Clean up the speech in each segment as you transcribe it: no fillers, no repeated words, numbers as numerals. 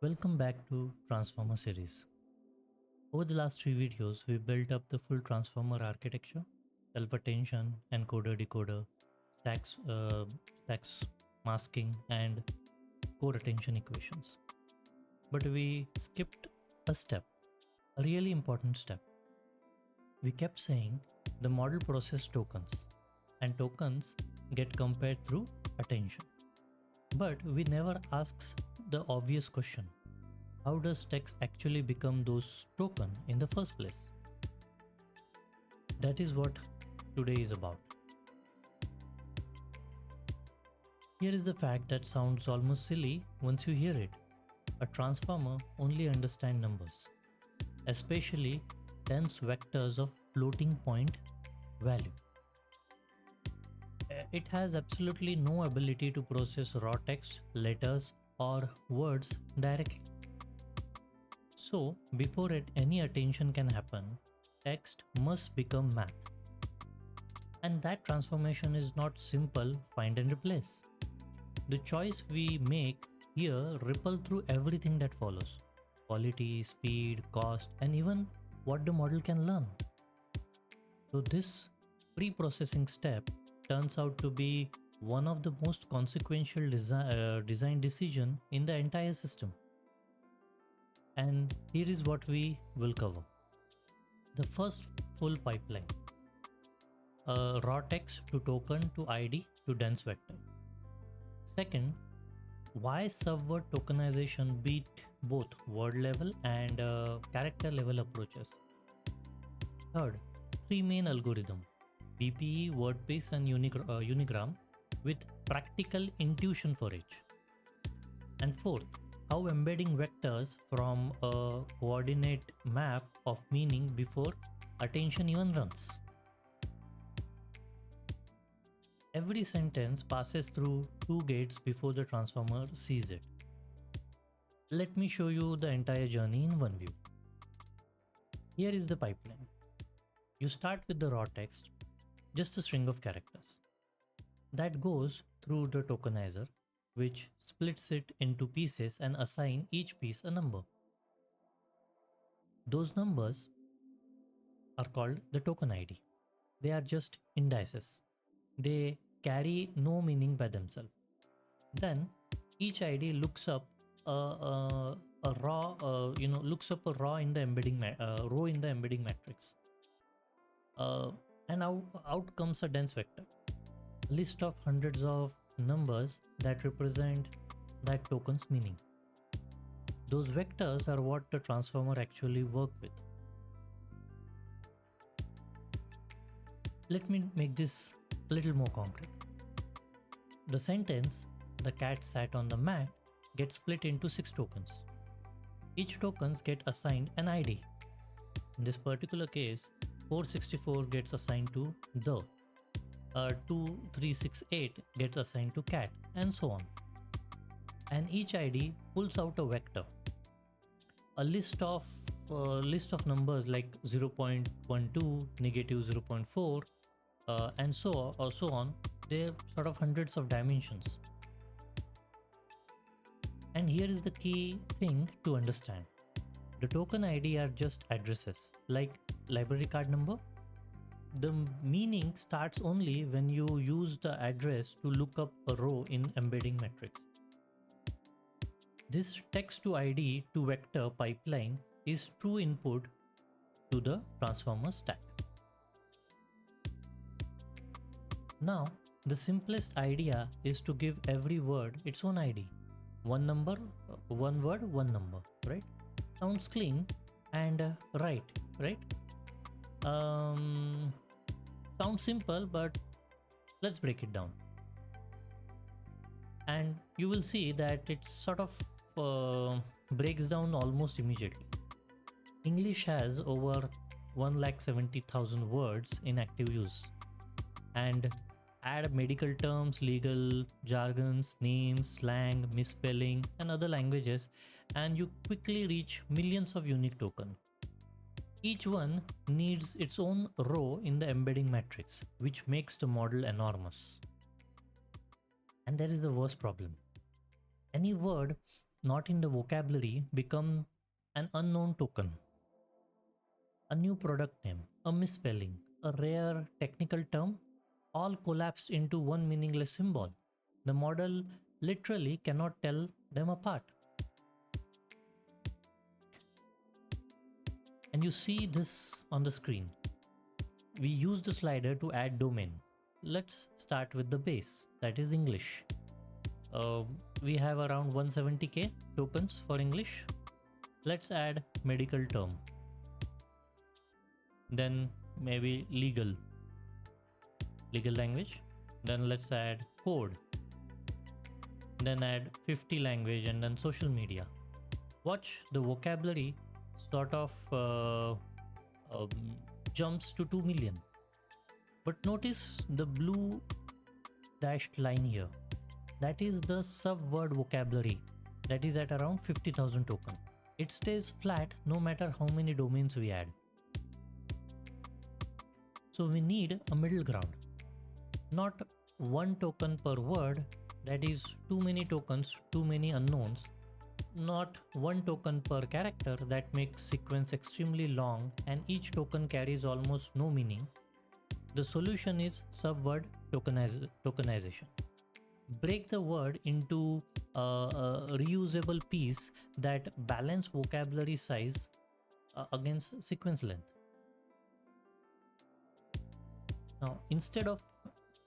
Welcome back to Transformer series. Over the last three videos, we built up the full transformer architecture, self-attention, encoder-decoder, stacks, masking, and core attention equations. But we skipped a step, a really important step. We kept saying the model process tokens, and tokens get compared through attention. But we never asked the obvious question. How does text actually become those tokens in the first place? That is what today is about. Here is the fact that sounds almost silly once you hear it. A transformer only understands numbers, especially dense vectors of floating point value. It has absolutely no ability to process raw text, letters, or words directly. So, before any attention can happen, text must become math. And that transformation is not simple find and replace. The choice we make here ripple through everything that follows: quality, speed, cost, and even what the model can learn. So this pre-processing step turns out to be one of the most consequential design decision in the entire system. And here is what we will cover. The first full pipeline. Raw text to token to ID to dense vector. Second, why subword tokenization beat both word level and character level approaches. Third, three main algorithms: BPE, WordPiece, and Unigram with practical intuition for each. And fourth, how embedding vectors from a coordinate map of meaning before attention even runs. Every sentence passes through two gates before the transformer sees it. Let me show you the entire journey in one view. Here is the pipeline. You start with the raw text, just a string of characters. That goes through the tokenizer, which splits it into pieces and assign each piece a number. Those numbers are called the token ID. They are just indices. They carry no meaning by themselves. Then each ID looks up a raw, looks up a raw in the embedding row in the embedding matrix. And out comes a dense vector, a list of hundreds of numbers that represent that token's meaning. Those vectors are what the transformer actually work with. Let me make this a little more concrete. The sentence, "the cat sat on the mat," gets split into 6 tokens. Each tokens get assigned an ID. In this particular case, 464 gets assigned to the, 2368 gets assigned to cat, and so on. And each ID pulls out a vector, a list of numbers like 0.12, negative 0.4, and so on. They're sort of hundreds of dimensions. And here is the key thing to understand. The token ID are just addresses, like library card number. The meaning starts only when you use the address to look up a row in embedding matrix. This text to ID to vector pipeline is true input to the transformer stack. Now, the simplest idea is to give every word its own ID. One number, one word, one number, right? Sounds clean and right? Sounds simple, but let's break it down. And you will see that it sort of breaks down almost immediately. English has over 170,000 words in active use. And add medical terms, legal jargons, names, slang, misspelling, and other languages, and you quickly reach millions of unique tokens. Each one needs its own row in the embedding matrix, which makes the model enormous. And there is a worse problem. Any word not in the vocabulary become an unknown token, a new product name, a misspelling, a rare technical term, all collapsed into one meaningless symbol. The model literally cannot tell them apart. And you see this on the screen. We use the slider to add domain. Let's start with the base, that is English. We have around 170k tokens for English. Let's add medical term. Then maybe legal language. Then let's add code. Then add 50 language and then social media. Watch the vocabulary sort of jumps to 2 million. But notice the blue dashed line here. That is the subword vocabulary. That is at around 50,000 token. It stays flat no matter how many domains we add. So we need a middle ground. Not one token per word, that is too many tokens, too many unknowns. Not one token per character, that makes sequence extremely long and each token carries almost no meaning. The solution is subword tokenization. Break the word into a reusable piece that balance vocabulary size against sequence length. Now, instead of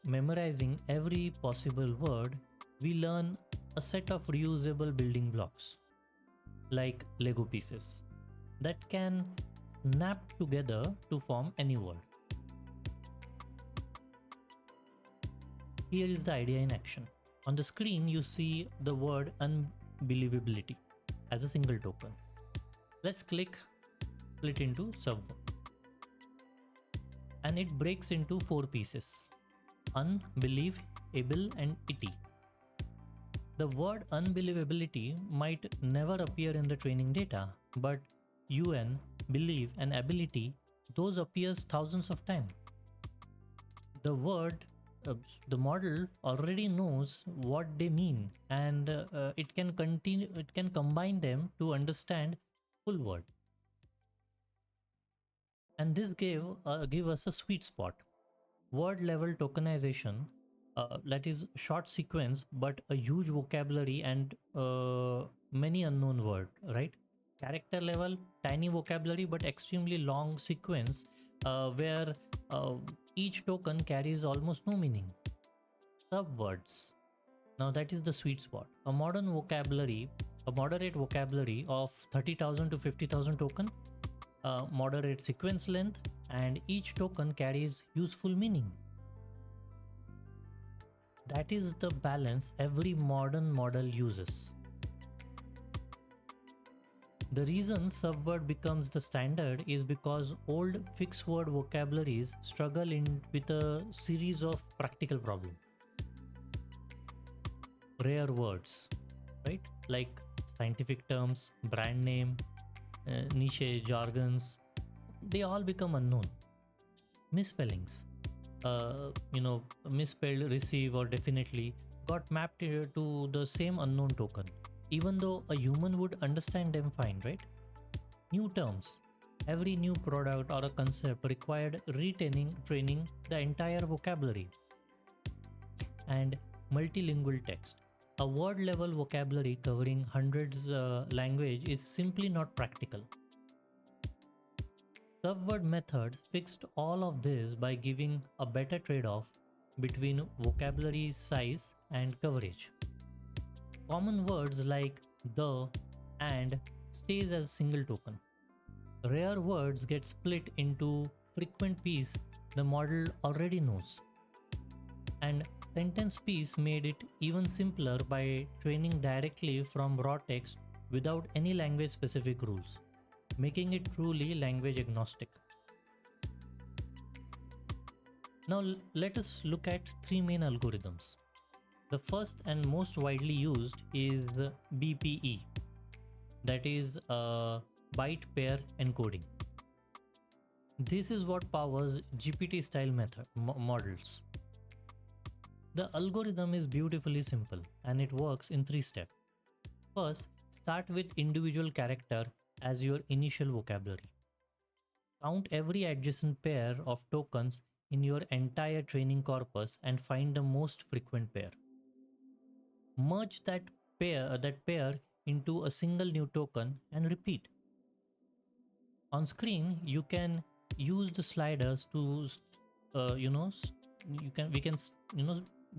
memorizing every possible word, we learn a set of reusable building blocks, like Lego pieces, that can snap together to form any word. Here is the idea in action. On the screen, you see the word unbelievability as a single token. Let's split into subword. And it breaks into 4 pieces: unbelieve, able, and ity. The word unbelievability might never appear in the training data, but un, believe, and ability, those appears thousands of times. The model already knows what they mean, and it can combine them to understand full word. And this give us a sweet spot. Word level tokenization, that is short sequence but a huge vocabulary and many unknown word, right? Character level, tiny vocabulary but extremely long sequence where each token carries almost no meaning. Subwords, now that is the sweet spot. A moderate vocabulary of 30,000 to 50,000 token, moderate sequence length, and each token carries useful meaning. That is the balance every modern model uses. The reason subword becomes the standard is because old fixed word vocabularies struggle with a series of practical problems. Rare words, right? Like scientific terms, brand name, niche jargons, they all become unknown. Misspellings, misspelled receive or definitely got mapped to the same unknown token, even though a human would understand them fine, right? New terms, every new product or a concept required training the entire vocabulary. And multilingual text, a word level vocabulary covering hundreds language is simply not practical. Subword method fixed all of this by giving a better trade-off between vocabulary size and coverage. Common words like the and stays as single token. Rare words get split into frequent piece the model already knows. And sentence piece made it even simpler by training directly from raw text without any language specific rules, making it truly language agnostic. Now let us look at 3 main algorithms. The first and most widely used is BPE, that is byte pair encoding. This is what powers GPT style models. The algorithm is beautifully simple and it works in 3 steps. First, Start with individual character as your initial vocabulary. Count every adjacent pair of tokens in your entire training corpus and find the most frequent pair. Merge that pair into a single new token and repeat. On screen, you can use the sliders to, we can,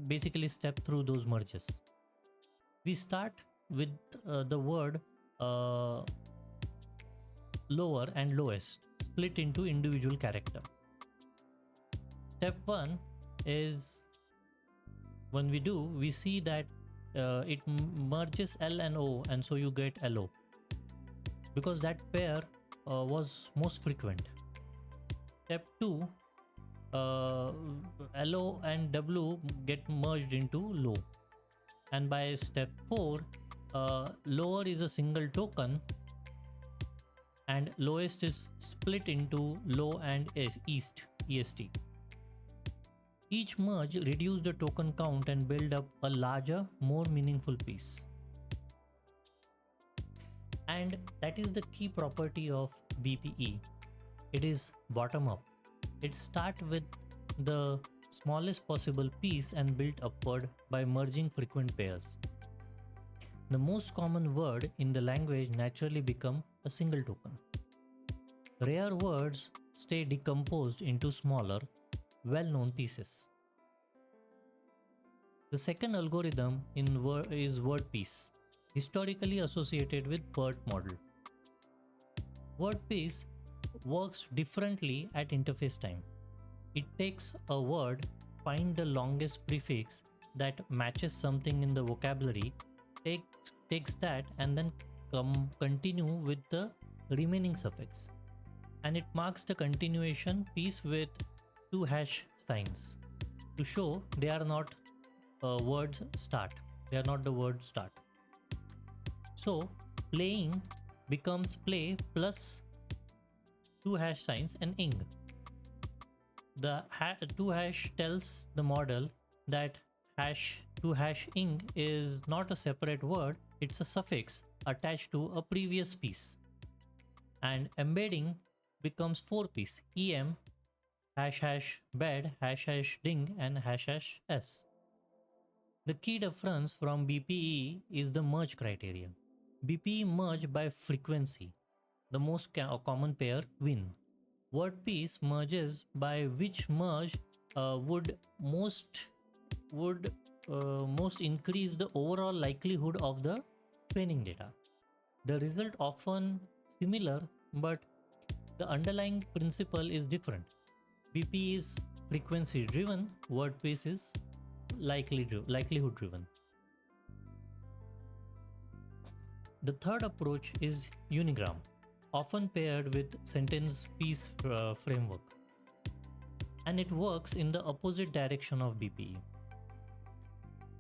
basically step through those merges. We start with the word lower and lowest split into individual character. Step 1 is when we see that it merges L and O, and so you get LO because that pair was most frequent. Step 2, LO and W get merged into low, and by step 4, lower is a single token and lowest is split into low and east EST. Each merge reduce the token count and build up a larger, more meaningful piece. And that is the key property of BPE. It is bottom up. It starts with the smallest possible piece and built upward by merging frequent pairs. The most common word in the language naturally become a single token. Rare words stay decomposed into smaller, well-known pieces. The second algorithm is WordPiece, historically associated with BERT model. WordPiece works differently at interface time. It takes a word, find the longest prefix that matches something in the vocabulary, takes that and then continue with the remaining suffix. And it marks the continuation piece with 2 hash signs to show they are not words start. They are not the word start. So playing becomes play plus 2 hash signs and ing. The 2 hash tells the model that to hash ing is not a separate word, it's a suffix attached to a previous piece. And embedding becomes 4 piece, em, #bed, #ding and #s. The key difference from BPE is the merge criteria. BPE merge by frequency. The most common pair win. WordPiece merges by which merge would most increase the overall likelihood of the training data. The result often similar, but the underlying principle is different. BP is frequency driven, WordPiece is likelihood driven. The third approach is Unigram, often paired with sentence piece framework, and it works in the opposite direction of BPE.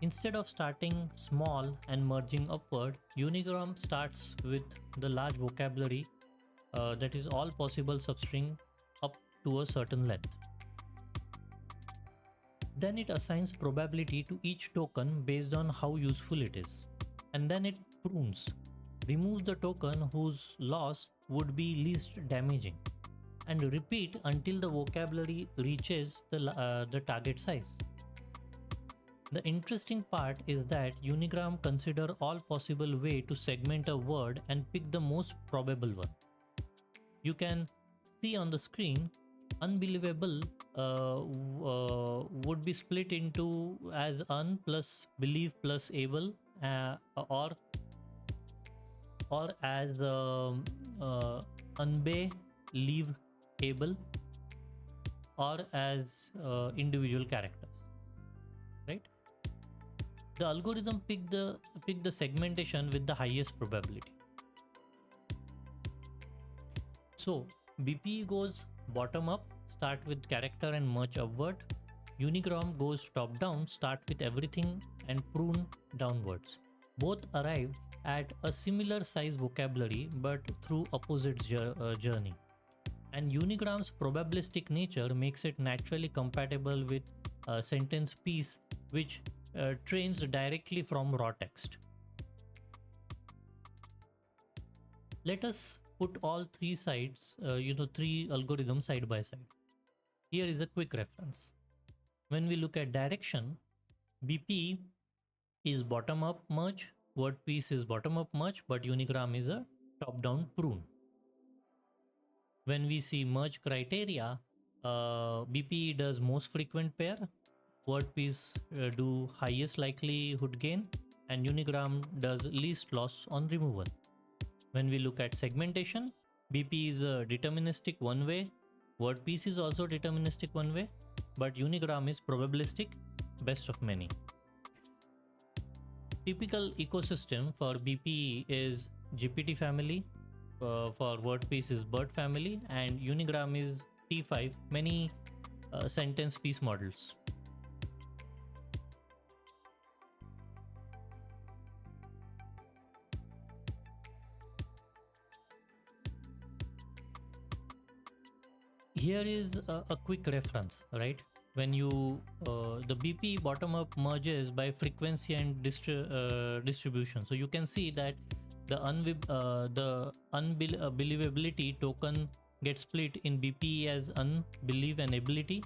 Instead of starting small and merging upward, Unigram starts with the large vocabulary that is all possible substring up to a certain length. Then it assigns probability to each token based on how useful it is, and then it prunes, removes the token whose loss would be least damaging, and repeat until the vocabulary reaches the target size. The interesting part is that Unigram consider all possible way to segment a word and pick the most probable one. You can see on the screen, unbelievable would be split into as un plus believe plus able, or as unbe leave able, or as individual characters, right? The algorithm pick the segmentation with the highest probability. So BPE goes bottom up, start with character and merge upward. Unigram goes top down, start with everything and prune downwards. Both arrive at a similar size vocabulary but through opposite journey. And Unigram's probabilistic nature makes it naturally compatible with a sentence piece which trains directly from raw text. Let us put all three sides, three algorithms side by side. Here is a quick reference. When we look at direction, BP is bottom up merge, WordPiece is bottom up merge, but Unigram is a top down prune. When we see merge criteria, BP does most frequent pair, WordPiece do highest likelihood gain, and Unigram does least loss on removal. When we look at segmentation, BP is a deterministic one way, WordPiece is also deterministic one way, but Unigram is probabilistic, best of many. Typical ecosystem for BP is GPT family, for WordPiece is Bird family, and Unigram is T5, many sentence piece models. Here is a quick reference, right? When you the BP bottom up merges by frequency and distribution, so you can see that the unbelievability token gets split in BP as unbelievability.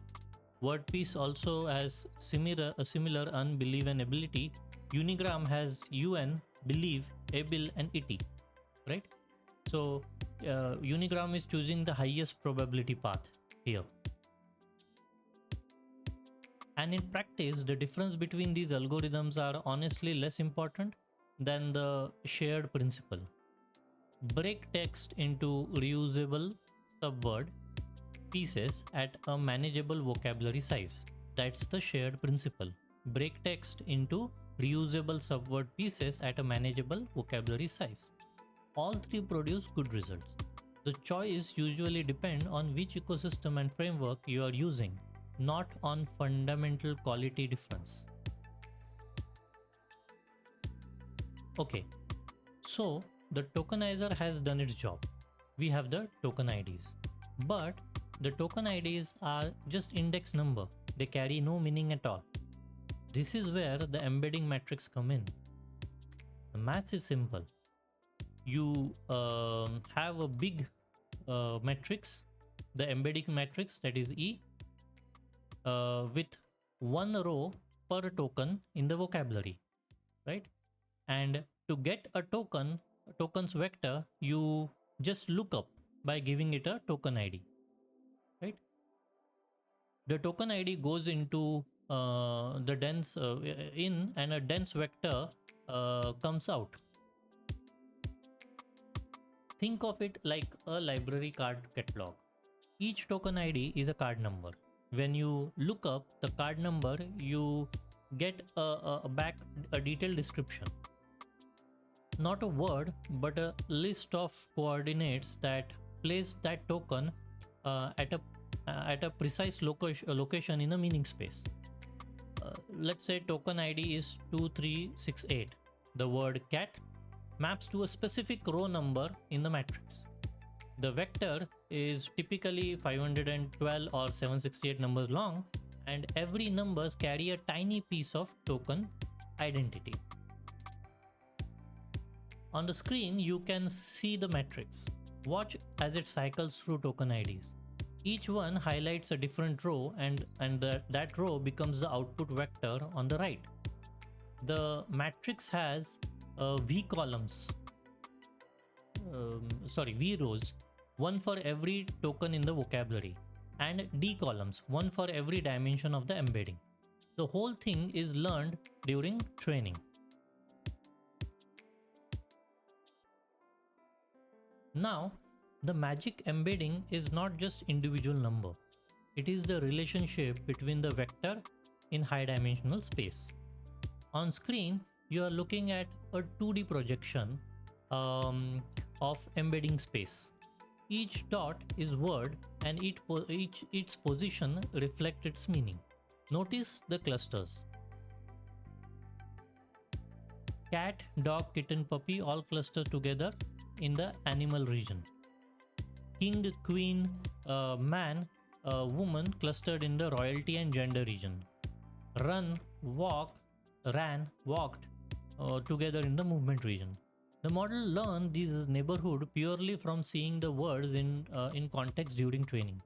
WordPiece also has similar unbelievability. Unigram has UN, believe, able, and ity, right? So Unigram is choosing the highest probability path here. And in practice, the difference between these algorithms are honestly less important than the shared principle. Break text into reusable subword pieces at a manageable vocabulary size. That's the shared principle. Break text into reusable subword pieces at a manageable vocabulary size. All three produce good results. The choice usually depends on which ecosystem and framework you are using, not on fundamental quality difference. Okay, so the tokenizer has done its job. We have the token IDs, but the token IDs are just index number. They carry no meaning at all. This is where the embedding metrics come in. The math is simple. You have a big matrix, the embedding matrix, that is E, with one row per token in the vocabulary, right? And to get a token's vector, you just look up by giving it a token ID, right? The token ID goes into the dense in, and a dense vector comes out. Think of it like a library card catalog. Each token ID is a card number. When you look up the card number, you get back a detailed description. Not a word, but a list of coordinates that place that token at a precise location in a meaning space. Let's say token ID is 2368. The word cat maps to a specific row number in the matrix. The vector is typically 512 or 768 numbers long, and every numbers carry a tiny piece of token identity. On the screen, you can see the matrix. Watch as it cycles through token IDs. Each one highlights a different row, and that row becomes the output vector on the right. The matrix has V columns, V rows, one for every token in the vocabulary, and D columns, one for every dimension of the embedding. The whole thing is learned during training. Now, the magic embedding is not just individual number. It is the relationship between the vector in high dimensional space. On screen, you are looking at a 2D projection of embedding space. Each dot is word, and its position reflects its meaning. Notice the clusters. Cat, dog, kitten, puppy all cluster together in the animal region. King, queen, man, woman clustered in the royalty and gender region. Run, walk, ran, walked together in the movement region. The model learned these neighborhood purely from seeing the words in context during training.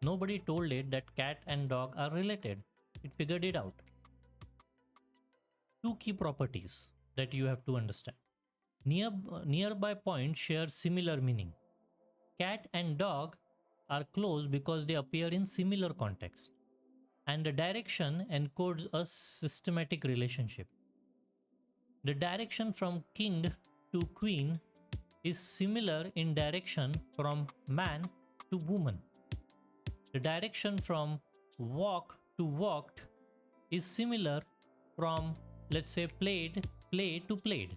Nobody told it that cat and dog are related. It figured it out. Two key properties that you have to understand. Nearby points share similar meaning. Cat and dog are close because they appear in similar context. And the direction encodes a systematic relationship. The direction from king to queen is similar in direction from man to woman. The direction from walk to walked is similar from, let's say, play to played.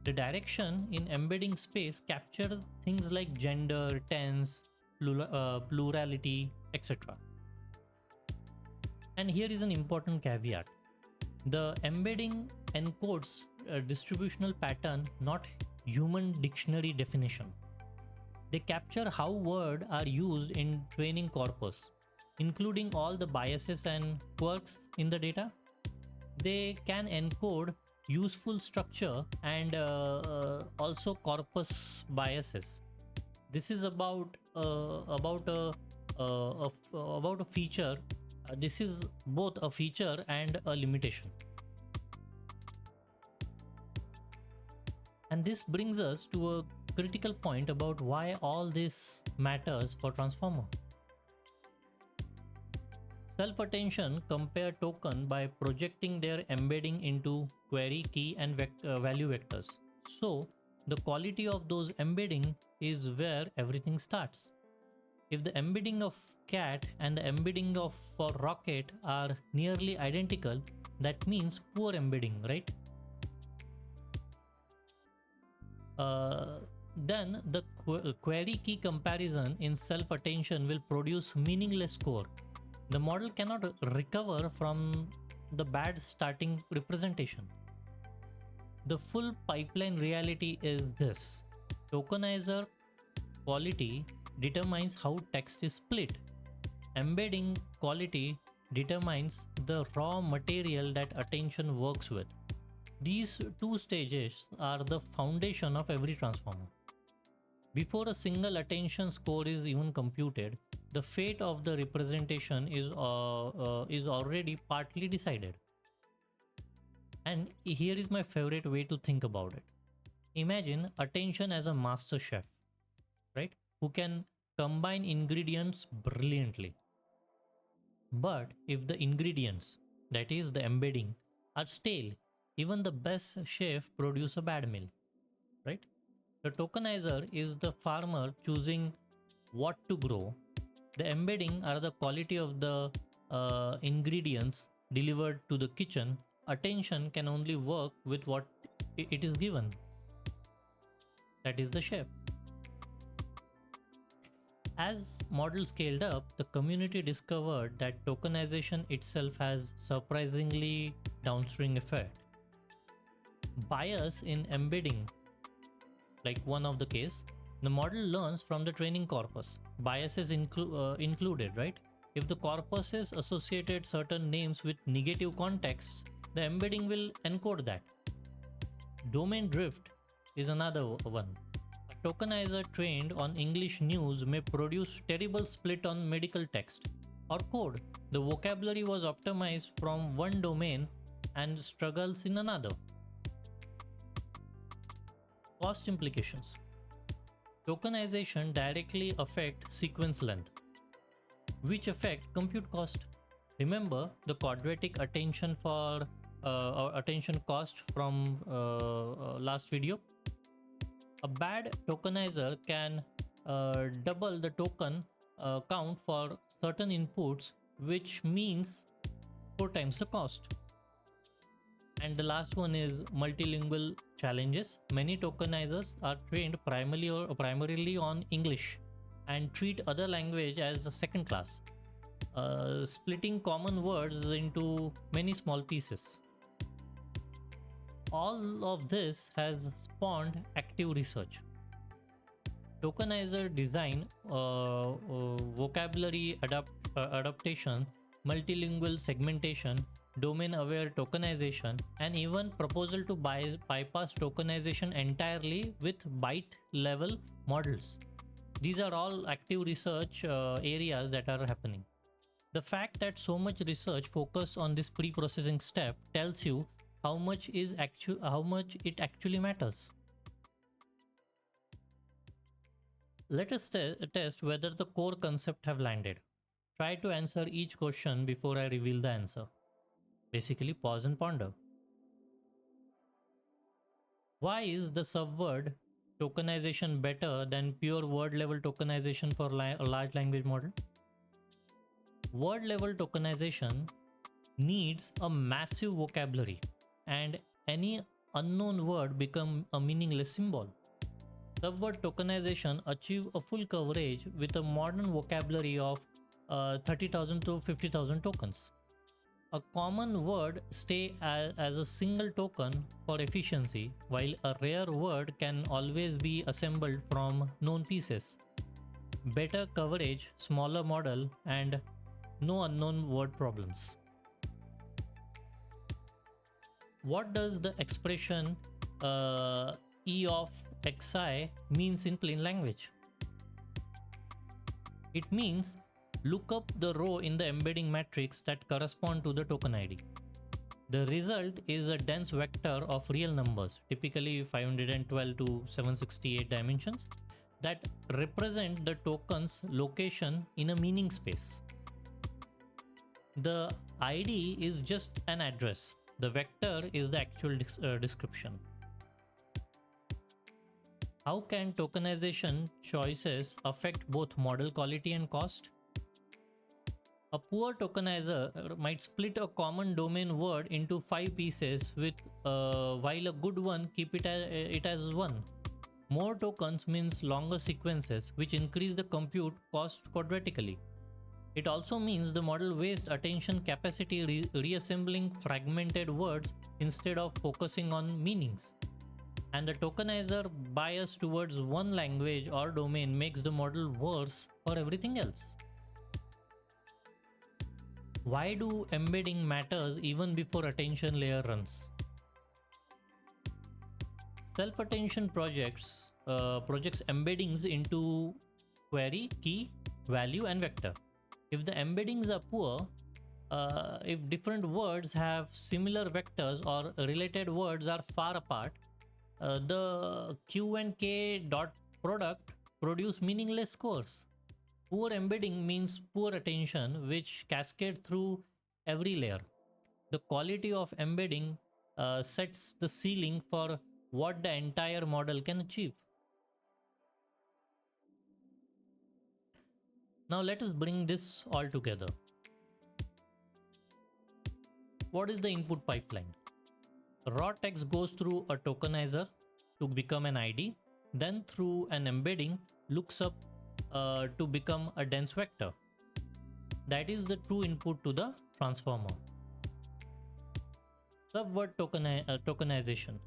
The direction in embedding space captures things like gender, tense, plurality, etc. And here is an important caveat. The embedding encodes a distributional pattern, not human dictionary definition. They capture how words are used in training corpus, including all the biases and quirks in the data. They can encode useful structure and also corpus biases. This is about a feature. This is both a feature and a limitation. And this brings us to a critical point about why all this matters for transformer. Self-attention compare token by projecting their embedding into query, key and value vectors. So the quality of those embedding is where everything starts. If the embedding of cat and the embedding of for rocket are nearly identical, that means poor embedding, right? Then the query key comparison in self-attention will produce meaningless score. The model cannot recover from the bad starting representation. The full pipeline reality is this. Tokenizer quality determines how text is split. Embedding quality determines the raw material that attention works with. These two stages are the foundation of every transformer. Before a single attention score is even computed, the fate of the representation is already partly decided. And here is my favorite way to think about it. Imagine attention as a master chef, right? Who can combine ingredients brilliantly. But if the ingredients, that is the embedding, are stale, even the best chef produce a bad meal, right? The tokenizer is the farmer choosing what to grow. The embedding are the quality of the ingredients delivered to the kitchen. Attention can only work with what it is given. That is the chef. As models scaled up, the community discovered that tokenization itself has surprisingly downstream effect. Bias in embedding, like one of the case, the model learns from the training corpus. Biases included, right? If the corpus is associated certain names with negative contexts, the embedding will encode that. Domain drift is another one. A tokenizer trained on English news may produce terrible split on medical text or code. The vocabulary was optimized from one domain and struggles in another. Cost implications. Tokenization directly affect sequence length, which affect compute cost. Remember the quadratic attention for or attention cost from last video. A bad tokenizer can double the token count for certain inputs, which means 4 times the cost. And the last one is multilingual challenges. Many tokenizers are trained primarily on English and treat other language as a second class, splitting common words into many small pieces. All of this has spawned active research. Tokenizer design, vocabulary adaptation, multilingual segmentation, domain-aware tokenization, and even proposal to bypass tokenization entirely with byte-level models. These are all active research areas that are happening. The fact that so much research focus on this pre-processing step tells you how much it actually matters. Let us test whether the core concept have landed. Try to answer each question before I reveal the answer. Basically, pause and ponder. Why is the subword tokenization better than pure word level tokenization for a large language model? Word level tokenization needs a massive vocabulary, and any unknown word become a meaningless symbol. Subword tokenization achieve a full coverage with a modern vocabulary of 30,000 to 50,000 tokens. A common word stays as a single token for efficiency, while a rare word can always be assembled from known pieces. Better coverage, smaller model, and no unknown word problems. What does the expression E of xi means in plain language? It means look up the row in the embedding matrix that correspond to the token ID. The result is a dense vector of real numbers, typically 512 to 768 dimensions, that represent the token's location in a meaning space. The ID is just an address. The vector is the actual description. How can tokenization choices affect both model quality and cost? A poor tokenizer might split a common domain word into 5 pieces while a good one keep it as one. More tokens means longer sequences, which increase the compute cost quadratically. It also means the model wastes attention capacity reassembling fragmented words instead of focusing on meanings. And the tokenizer bias towards one language or domain makes the model worse for everything else. Why do embedding matters even before attention layer runs? Self-attention projects embeddings into query, key, value, and vector. If the embeddings are poor, if different words have similar vectors or related words are far apart, the Q and K dot product produce meaningless scores. Poor embedding means poor attention, which cascade through every layer. The quality of embedding sets the ceiling for what the entire model can achieve. Now let us bring this all together. What is the input pipeline? Raw text goes through a tokenizer to become an ID, then through an embedding looks up to become a dense vector. That is the true input to the transformer. Subword tokenization.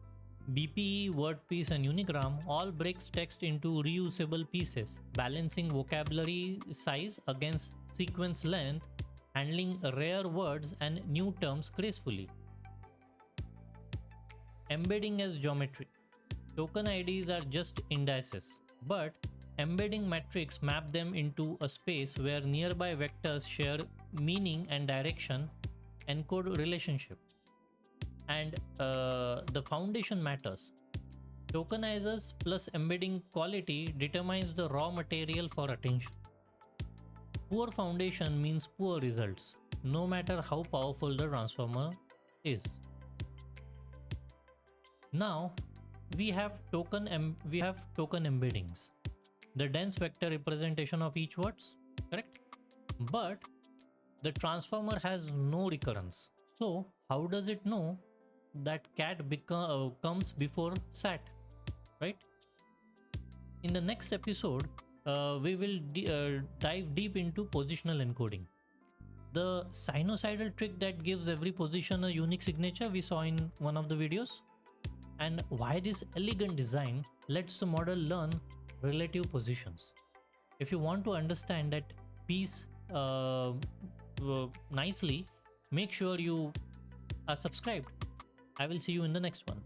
BPE, WordPiece, and Unigram all breaks text into reusable pieces, balancing vocabulary size against sequence length, handling rare words and new terms gracefully. Embedding as geometry. Token IDs are just indices, but embedding metrics map them into a space where nearby vectors share meaning and direction, encode relationship. And the foundation matters. Tokenizers plus embedding quality determines the raw material for attention. Poor foundation means poor results, no matter how powerful the transformer is. Now we have token embeddings, the dense vector representation of each words, correct? But the transformer has no recurrence. So how does it know that cat comes before sat, right? In the next episode, we will dive deep into positional encoding, the sinusoidal trick that gives every position a unique signature we saw in one of the videos, and why this elegant design lets the model learn relative positions. If you want to understand that piece nicely, make sure you are subscribed. I will see you in the next one.